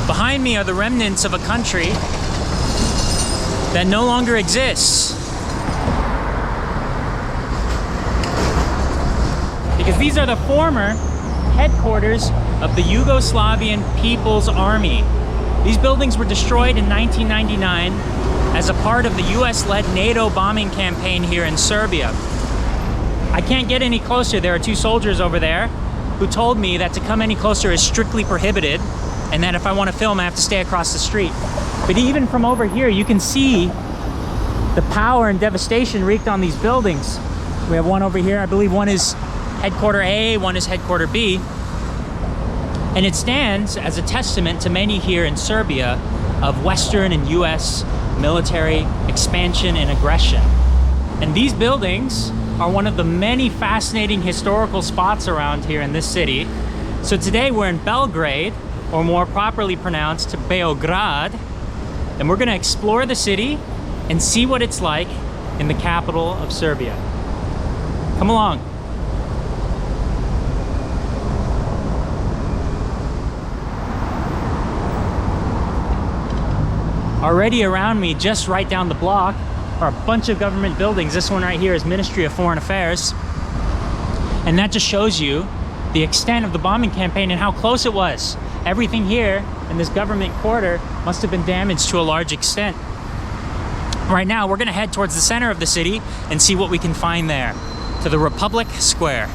Behind me are the remnants of a country that no longer exists. Because these are the former headquarters of the Yugoslavian People's Army. These buildings were destroyed in 1999 as a part of the US-led NATO bombing campaign here in Serbia. I can't get any closer. There are two soldiers over there who told me that to come any closer is strictly prohibited, and that if I want to film, I have to stay across the street. But even from over here, you can see the power and devastation wreaked on these buildings. We have one over here. I believe one is headquarter A, one is headquarter B. And it stands as a testament to many here in Serbia of Western and US military expansion and aggression. And these buildings are one of the many fascinating historical spots around here in this city. So today we're in Belgrade, or more properly pronounced Beograd, and we're gonna explore the city and see what it's like in the capital of Serbia. Come along. Already around me, just right down the block, are a bunch of government buildings. This one right here is Ministry of Foreign Affairs. And that just shows you the extent of the bombing campaign and how close it was. Everything here in this government quarter must have been damaged to a large extent. Right now, we're gonna head towards the center of the city and see what we can find there, to the Republic Square.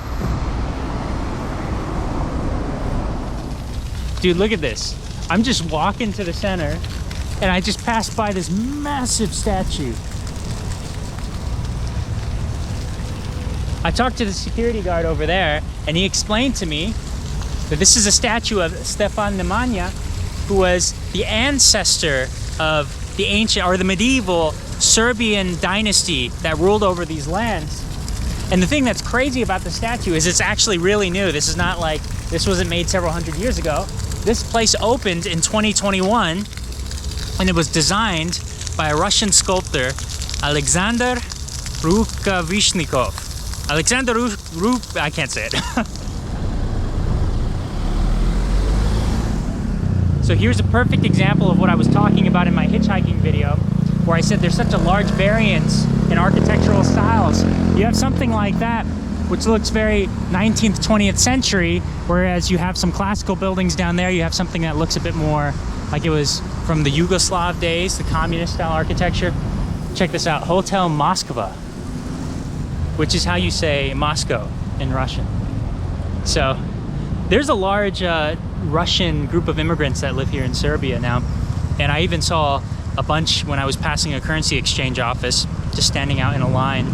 Dude, look at this. I'm just walking to the center and I just passed by this massive statue. I talked to the security guard over there, and he explained to me that this is a statue of Stefan Nemanja, who was the ancestor of the ancient, or the medieval Serbian dynasty that ruled over these lands. And the thing that's crazy about the statue is it's actually really new. This is not like, this wasn't made several hundred years ago. This place opened in 2021, and it was designed by a Russian sculptor, Alexander Rukavishnikov. I can't say it. So here's a perfect example of what I was talking about in my hitchhiking video, where I said there's such a large variance in architectural styles. You have something like that, which looks very 19th, 20th century, whereas you have some classical buildings down there. You have something that looks a bit more like it was from the Yugoslav days, the communist style architecture. Check this out, Hotel Moskva, which is how you say Moscow in Russian. So there's a large Russian group of immigrants that live here in Serbia now. And I even saw a bunch when I was passing a currency exchange office, just standing out in a line.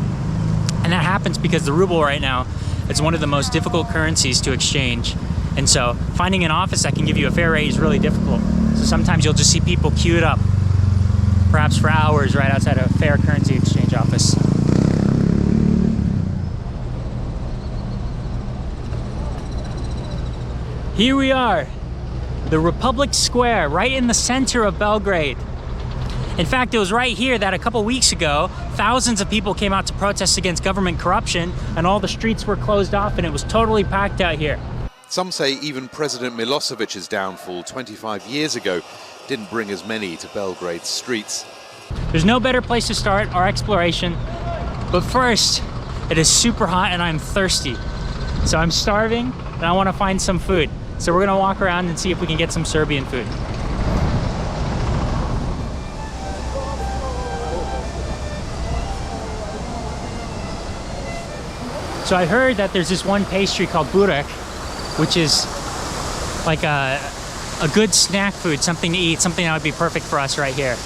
And that happens because the ruble right now is one of the most difficult currencies to exchange. And so finding an office that can give you a fair rate is really difficult. So sometimes you'll just see people queued up, perhaps for hours, right outside a fair currency exchange office. Here we are, the Republic Square, right in the center of Belgrade. In fact, it was right here that a couple weeks ago, thousands of people came out to protest against government corruption, and all the streets were closed off and it was totally packed out here. Some say even President Milosevic's downfall 25 years ago didn't bring as many to Belgrade's streets. There's no better place to start our exploration, but first, it is super hot and I'm thirsty. So I'm starving and I want to find some food. So we're gonna walk around and see if we can get some Serbian food. So I heard that there's this one pastry called burek, which is like a good snack food, something to eat, something that would be perfect for us right here.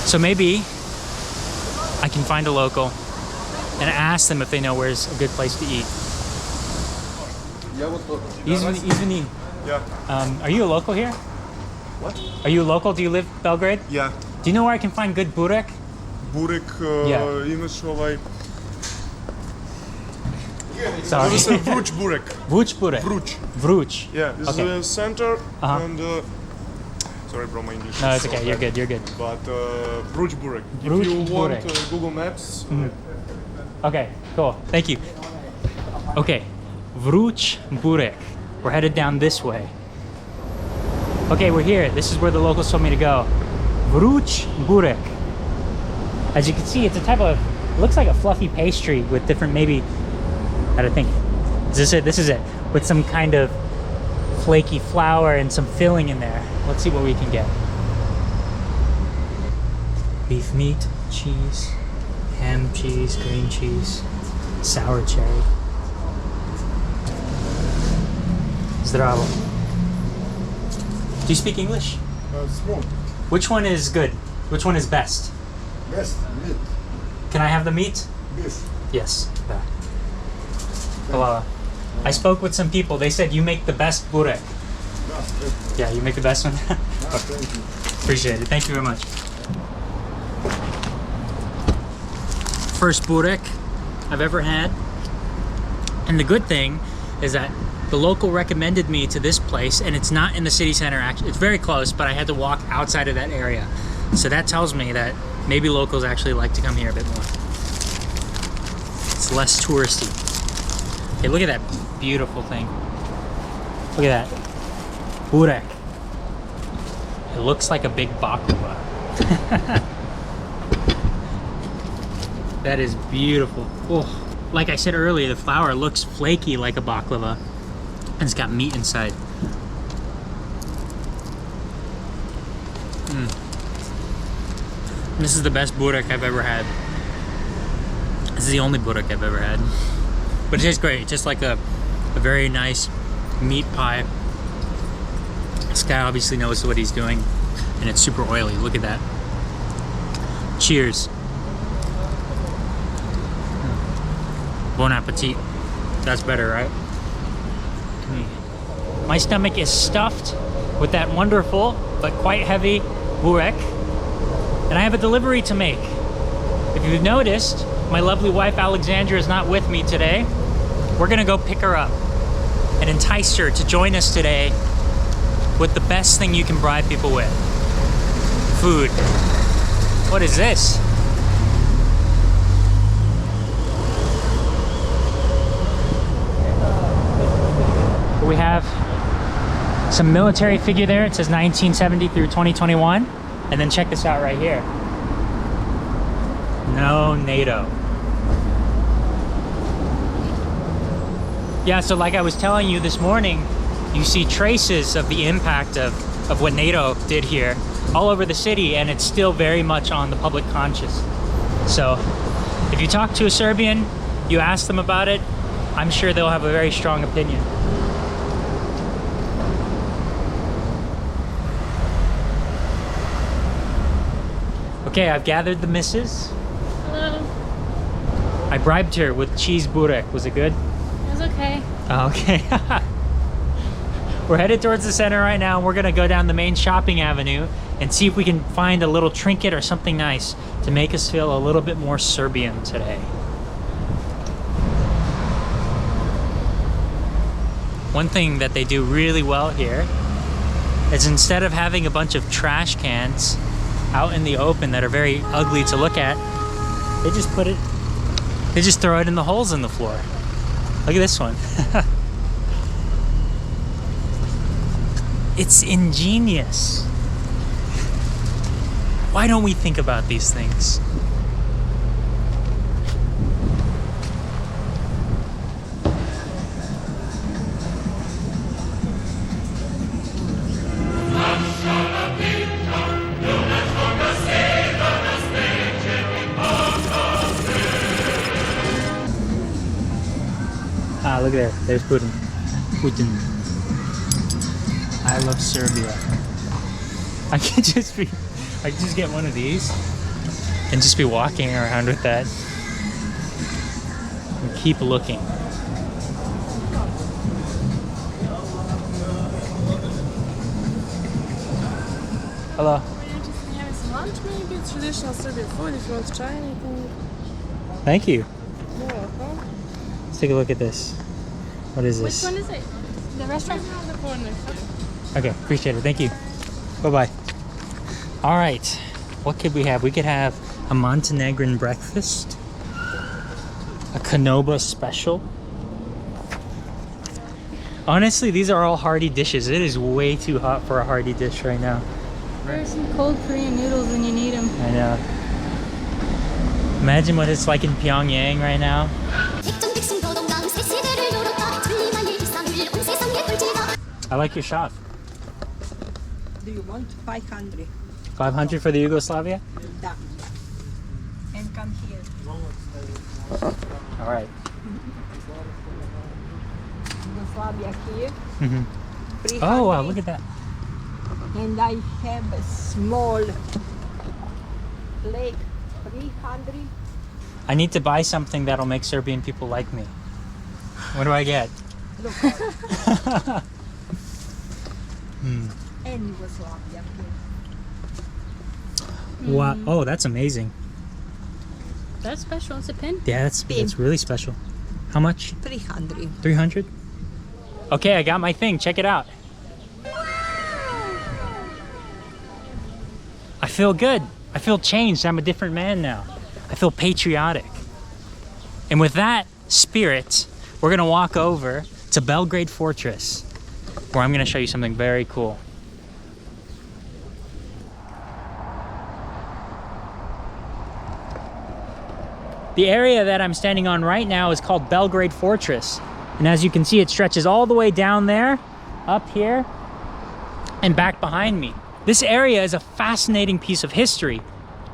So maybe I can find a local and ask them if they know where's a good place to eat. Izvini. Yeah. Are you a local here? What? Are you a local? Do you live in Belgrade? Yeah. Do you know where I can find good burek? Burek, imaš ovaj... Sorry. This is vruć burek. Vruć burek. Vruć. Vruć. Yeah, this Okay. is the center and... sorry bro, my English No, is it's so okay. You're bad. good. You're good. But vruć burek. Vruć If you want burek. Google Maps... Okay, cool. Thank you. Okay, vruć burek. We're headed down this way. Okay, we're here. This is where the locals told me to go. Vruć burek. As you can see, it's a type of, it looks like a fluffy pastry with different, maybe, I don't think, is this it? This is it. With some kind of flaky flour and some filling in there. Let's see what we can get. Beef meat, cheese, ham cheese, green cheese, sour cherry. Zdravo. Do you speak English? Small. Which one is good? Which one is best? Best meat. Can I have the meat? Beef. Yes. That. Hello. I spoke with some people. They said you make the best burek. Yeah, you make the best one? Thank you. Appreciate it. Thank you very much. First burek I've ever had. And the good thing is that the local recommended me to this place, and it's not in the city center. Actually, it's very close, but I had to walk outside of that area. So that tells me that maybe locals actually like to come here a bit more. It's less touristy. Okay, look at that beautiful thing. Look at that. Burek. It looks like a big baklava. That is beautiful. Oh, like I said earlier, the flour looks flaky like a baklava. And it's got meat inside. This is the best burek I've ever had. This is the only burek I've ever had. But it tastes great. Just like a very nice meat pie. This guy obviously knows what he's doing. And it's super oily. Look at that. Cheers. Bon appetit. That's better, right? My stomach is stuffed with that wonderful but quite heavy burek, and I have a delivery to make. If you've noticed, my lovely wife Alexandra is not with me today. We're gonna go pick her up and entice her to join us today with the best thing you can bribe people with. Food. What is this? We have some military figure there. It says 1970 through 2021. And then check this out right here. No NATO. Yeah, so like I was telling you this morning, you see traces of the impact of what NATO did here all over the city, and it's still very much on the public conscious. So if you talk to a Serbian, you ask them about it, I'm sure they'll have a very strong opinion. Okay, I've gathered the missus. Hello. I bribed her with cheese burek. Was it good? It was okay. Oh, okay. We're headed towards the center right now, and we're gonna go down the main shopping avenue and see if we can find a little trinket or something nice to make us feel a little bit more Serbian today. One thing that they do really well here is instead of having a bunch of trash cans out in the open that are very ugly to look at, they just throw it in the holes in the floor. Look at this one. It's ingenious. Why don't we think about these things? Ah, look there. There's Putin. Putin. I love Serbia. I could just get one of these and just be walking around with that and keep looking. Hello. We're interested in having some lunch maybe. It's traditional Serbian food if you want to try anything. Thank you. You're welcome. Let's take a look at this. What is this? Which one is it? The restaurant? Around the corner. Okay, appreciate it. Thank you. Bye-bye. All right. What could we have? We could have a Montenegrin breakfast, a Canova special. Honestly, these are all hearty dishes. It is way too hot for a hearty dish right now. There's some cold Korean noodles when you need them. I know. Imagine what it's like in Pyongyang right now. I like your shot. Do you want 500? 500 for the Yugoslavia? Da. And come here. All right. Yugoslavia here. Mm-hmm. 300. Oh, wow, look at that. And I have a small plate, 300. I need to buy something that'll make Serbian people like me. What do I get? Look. And Yugoslavia here. Wow. Oh, that's amazing. That's special. It's a pin. Yeah, that's really special. How much? 300. 300? Okay, I got my thing. Check it out. I feel good. I feel changed. I'm a different man now. I feel patriotic. And with that spirit, we're gonna walk over to Belgrade Fortress, where I'm gonna show you something very cool. The area that I'm standing on right now is called Belgrade Fortress. And as you can see, it stretches all the way down there, up here, and back behind me. This area is a fascinating piece of history.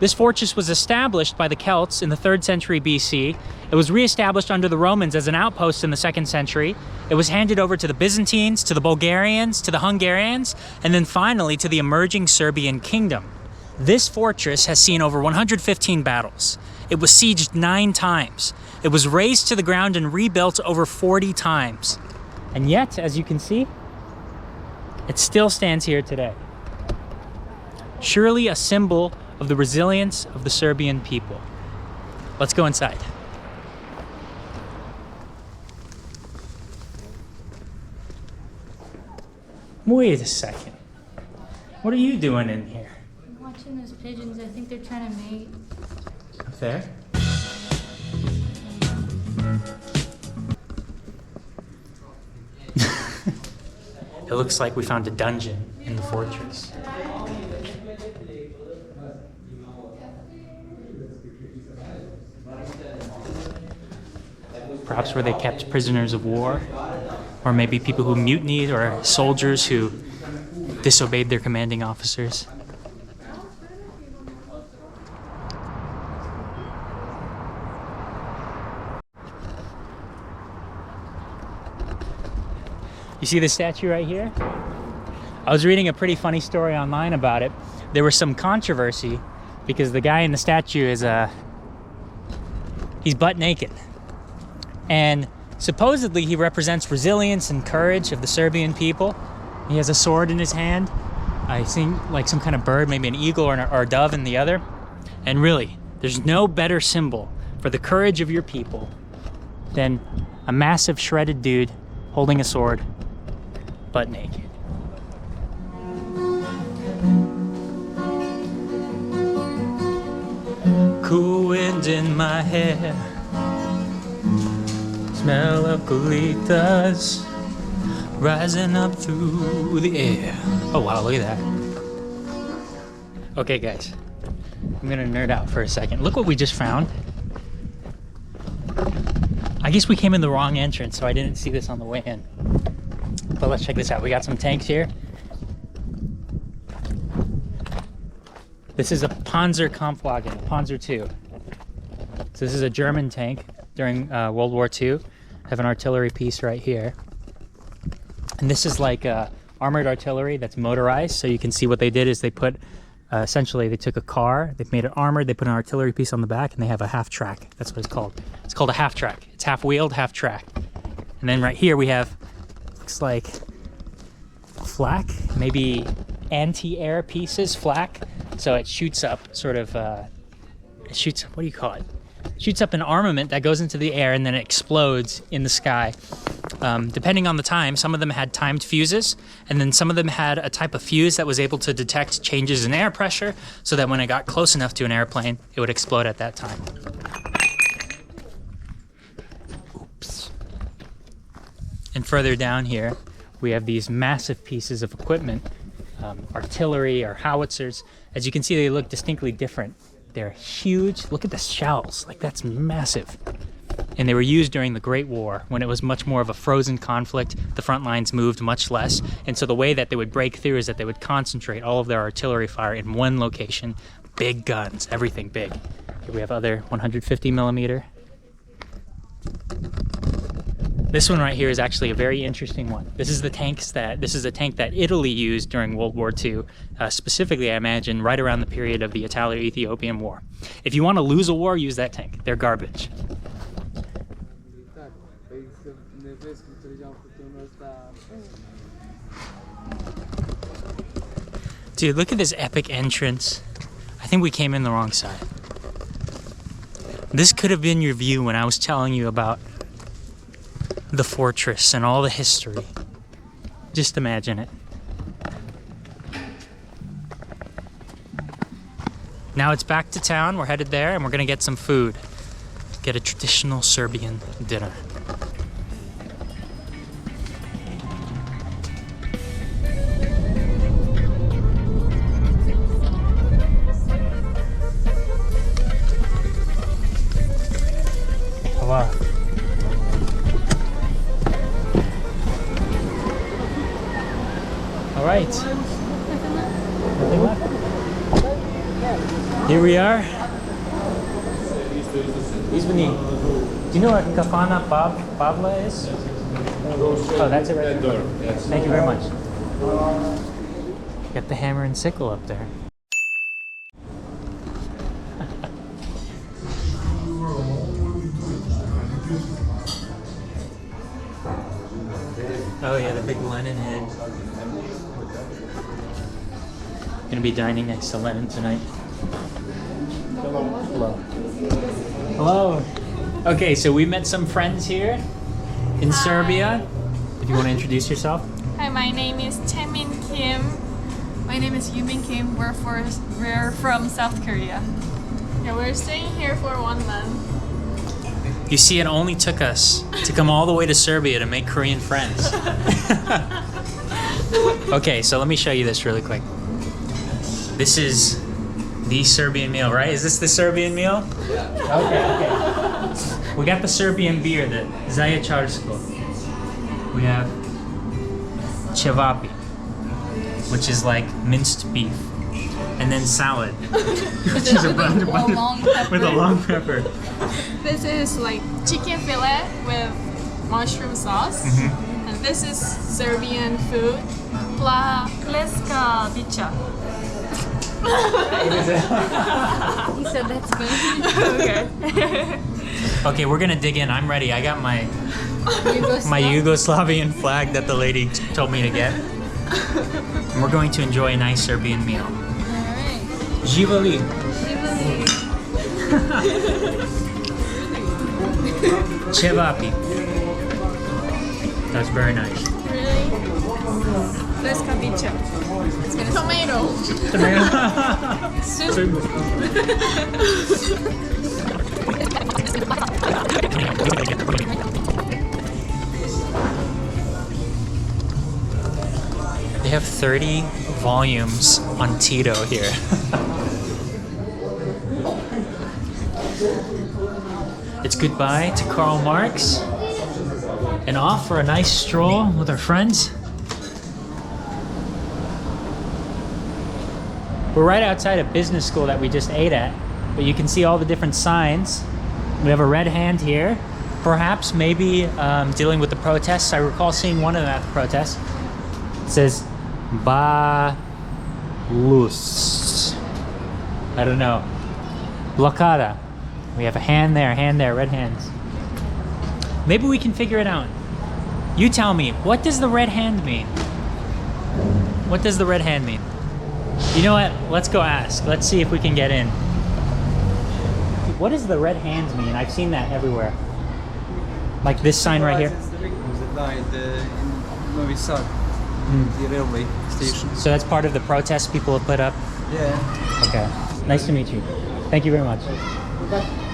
This fortress was established by the Celts in the 3rd century BC. It was reestablished under the Romans as an outpost in the 2nd century. It was handed over to the Byzantines, to the Bulgarians, to the Hungarians, and then finally to the emerging Serbian kingdom. This fortress has seen over 115 battles. It was sieged 9 times. It was razed to the ground and rebuilt over 40 times. And yet, as you can see, it still stands here today. Surely a symbol of the resilience of the Serbian people. Let's go inside. Wait a second. What are you doing in here? I'm watching those pigeons. I think they're trying to mate. Up there? It looks like we found a dungeon in the fortress. Perhaps where they kept prisoners of war, or maybe people who mutinied, or soldiers who disobeyed their commanding officers. You see this statue right here? I was reading a pretty funny story online about it. There was some controversy because the guy in the statue is he's butt naked. And supposedly he represents resilience and courage of the Serbian people. He has a sword in his hand. I think like some kind of bird, maybe an eagle or a dove in the other. And really, there's no better symbol for the courage of your people than a massive shredded dude holding a sword, butt naked. Cool wind in my hair, smell of colitas rising up through the air. Oh wow, look at that. Okay guys, I'm gonna nerd out for a second. Look what we just found. I guess we came in the wrong entrance, so I didn't see this on the way in. But let's check this out. We got some tanks here. This is a Panzerkampfwagen, a Panzer II. So this is a German tank during World War II. I have an artillery piece right here. And this is like armored artillery that's motorized. So you can see what they did is they put, essentially they took a car, they've made it armored, they put an artillery piece on the back, and they have a half track. That's what it's called. It's called a half track. It's half wheeled, half track. And then right here we have, looks like flak, maybe anti-air pieces, flak. So it shoots up sort of, it shoots, what do you call it? It shoots up an armament that goes into the air and then it explodes in the sky. Depending on the time, some of them had timed fuses, and then some of them had a type of fuse that was able to detect changes in air pressure so that when it got close enough to an airplane, it would explode at that time. Oops. And further down here, we have these massive pieces of equipment, artillery or howitzers. As you can see, they look distinctly different. They're huge. Look at the shells, like that's massive. And they were used during the Great War when it was much more of a frozen conflict. The front lines moved much less. And so the way that they would break through is that they would concentrate all of their artillery fire in one location. Big guns, everything big. Here we have other 150 millimeter. This one right here is actually a very interesting one. This is a tank that Italy used during World War II, specifically, I imagine, right around the period of the Italo-Ethiopian War. If you want to lose a war, use that tank. They're garbage. Dude, look at this epic entrance. I think we came in the wrong side. This could have been your view when I was telling you about the fortress and all the history. Just imagine it. Now it's back to town. We're headed there and we're gonna get some food. Get a traditional Serbian dinner. Wow. All right. Nothing left. Here we are. Izvini, do you know what Kafana Pavla is? Oh, that's it right there. Thank you very much. Got the hammer and sickle up there. Oh yeah, the big Lenin head. Gonna be dining next to Lenin tonight. Hello. Hello. Okay, so we met some friends here in Serbia. If you want to introduce yourself. Hi, my name is Taemin Kim. My name is Yumin Kim. We're from South Korea. Yeah, we're staying here for 1 month. You see, it only took us to come all the way to Serbia to make Korean friends. Okay, so let me show you this really quick. This is the Serbian meal, right? Is this the Serbian meal? Yeah. Okay. We got the Serbian beer, the Zaječarsko. We have cevapi, which is like minced beef. And then salad, which is a bunch of with a long pepper. This is like chicken fillet with mushroom sauce. Mm-hmm. And this is Serbian food. Pleska bića. He said that's good. Okay. Okay, we're gonna dig in. I'm ready. I got my Yugoslavian flag that the lady told me to get. And we're going to enjoy a nice Serbian meal. Alright. Živali. Cevapi. That's very nice. Really? Pleska bića. Tomato. Soup. They have 30 volumes on Tito here. It's goodbye to Karl Marx and off for a nice stroll with our friends. We're right outside a business school that we just ate at, but you can see all the different signs. We have a red hand here, perhaps maybe dealing with the protests. I recall seeing one of them at the protest. It says Balus. I don't know. Blokada. We have a hand there, red hands. Maybe we can figure it out. You tell me, what does the red hand mean? What does the red hand mean? You know what? Let's go ask. Let's see if we can get in. What does the red hands mean? I've seen that everywhere. Like this sign right here. The railway station. So that's part of the protest people have put up? Yeah. Okay. Nice to meet you. Thank you very much.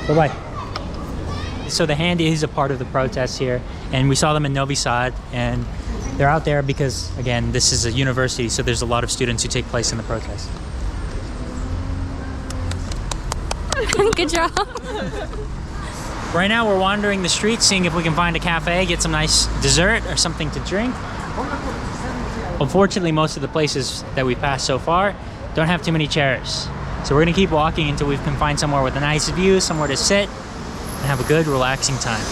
Bye-bye. So the hand is a part of the protests here, and we saw them in Novi Sad, and They're out there because, again, this is a university, so there's a lot of students who take place in the protest. Good job. Right now we're wandering the streets, seeing if we can find a cafe, get some nice dessert or something to drink. Unfortunately, most of the places that we passed so far don't have too many chairs. So we're gonna keep walking until we can find somewhere with a nice view, somewhere to sit and have a good, relaxing time.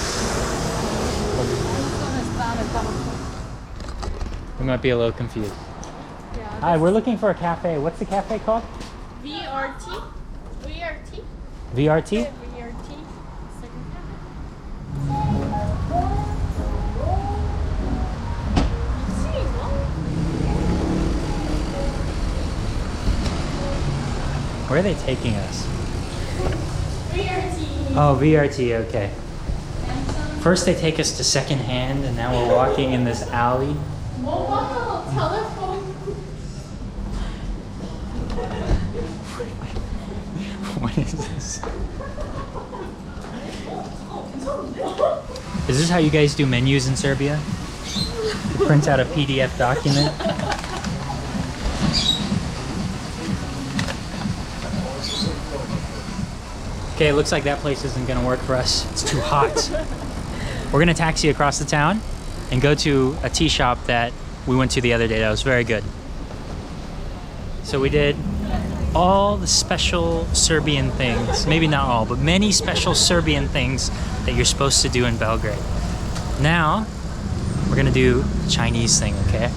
We might be a little confused. Hi, we're looking for a cafe. What's the cafe called? VRT. VRT. VRT? VRT. Where are they taking us? VRT. Oh, VRT, okay. First they take us to secondhand, and now we're walking in this alley. Mobile telephone. What is this? Is this how you guys do menus in Serbia? You print out a PDF document? Okay, it looks like that place isn't gonna work for us. It's too hot. We're gonna taxi across the town and go to a tea shop that we went to the other day. That was very good. So we did all the special Serbian things. Maybe not all, but many special Serbian things that you're supposed to do in Belgrade. Now, we're gonna do the Chinese thing, okay?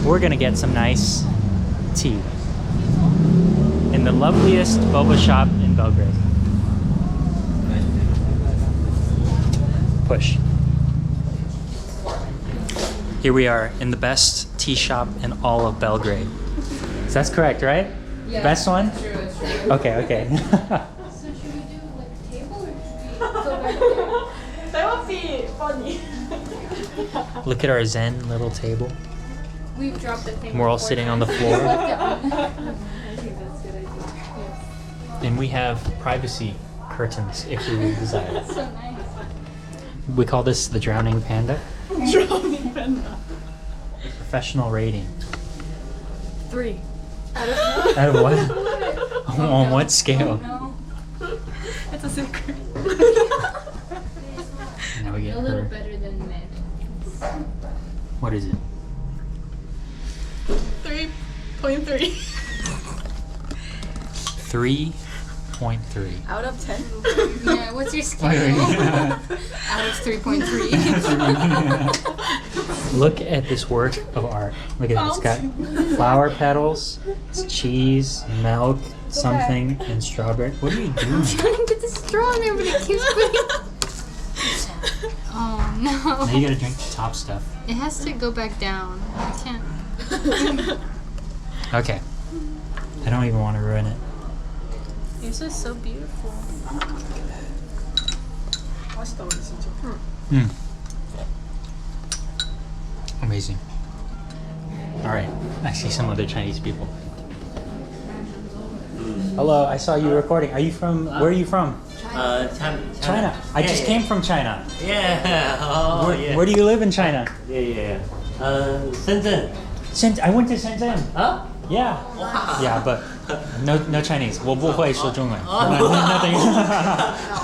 We're gonna get some nice tea in the loveliest boba shop in Belgrade. Push. Here we are in the best tea shop in all of Belgrade. So that's correct, right? Yeah. Best one? It's true, it's true. Okay, okay. So should we do like a table or should we go back there? That would be funny. Look at our zen little table. We've dropped the thing. We're all before sitting then. on the floor. Left it on. I think that's a good idea. Yes. And we have privacy curtains if we desire. That's so nice. We call this the drowning panda. Drowning panda. Professional rating. 3. Out of what? On what scale? No. It's a secret. Now we get A little her. better than mid. What is it? 3.3. 3.3. Out of 10? Yeah, what's your scale? Out of 3.3. Look at this work of art. Look at it. It's got flower petals, it's cheese, milk, something, and strawberry. What are you doing? I'm trying to get the straw in there, but it keeps putting. Oh no. Now you gotta drink the top stuff. It has to go back down. I can't. Okay. I don't even want to ruin it. This is so beautiful. Mm. Amazing. All right, I see some other Chinese people. Hello, I saw you recording. Are you from? Where are you from? China. I just came from China. Yeah. Oh, yeah. Where do you live in China? Yeah. Shenzhen. I went to Shenzhen. Huh? Yeah. Yeah, but no Chinese. 我不会说中文。Nothing.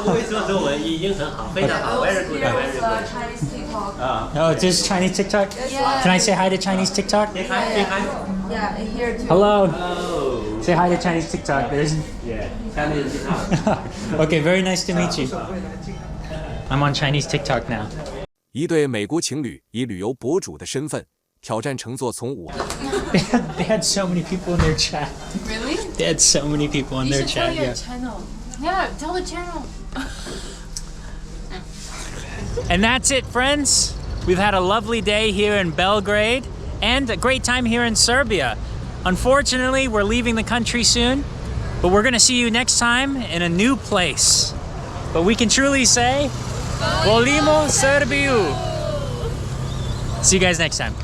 不会说中文已经很好，非常好。Very good, very good. Chinese TikTok. Oh, this is Chinese TikTok? Can I say hi to Chinese TikTok? Say hi, say hi. Yeah, here too. Hello. Oh. Say hi to Chinese TikTok. There's. Yeah. Chinese TikTok. Okay, very nice to meet you. I'm on Chinese TikTok now. 一对美国情侣以旅游博主的身份挑战乘坐从武汉。They had so many people in their chat. Really? They had so many people in their chat. Yeah. channel. Yeah, tell the channel. And that's it, friends. We've had a lovely day here in Belgrade and a great time here in Serbia. Unfortunately, we're leaving the country soon, but we're gonna see you next time in a new place. But we can truly say, Volimo Serbiu. See you guys next time.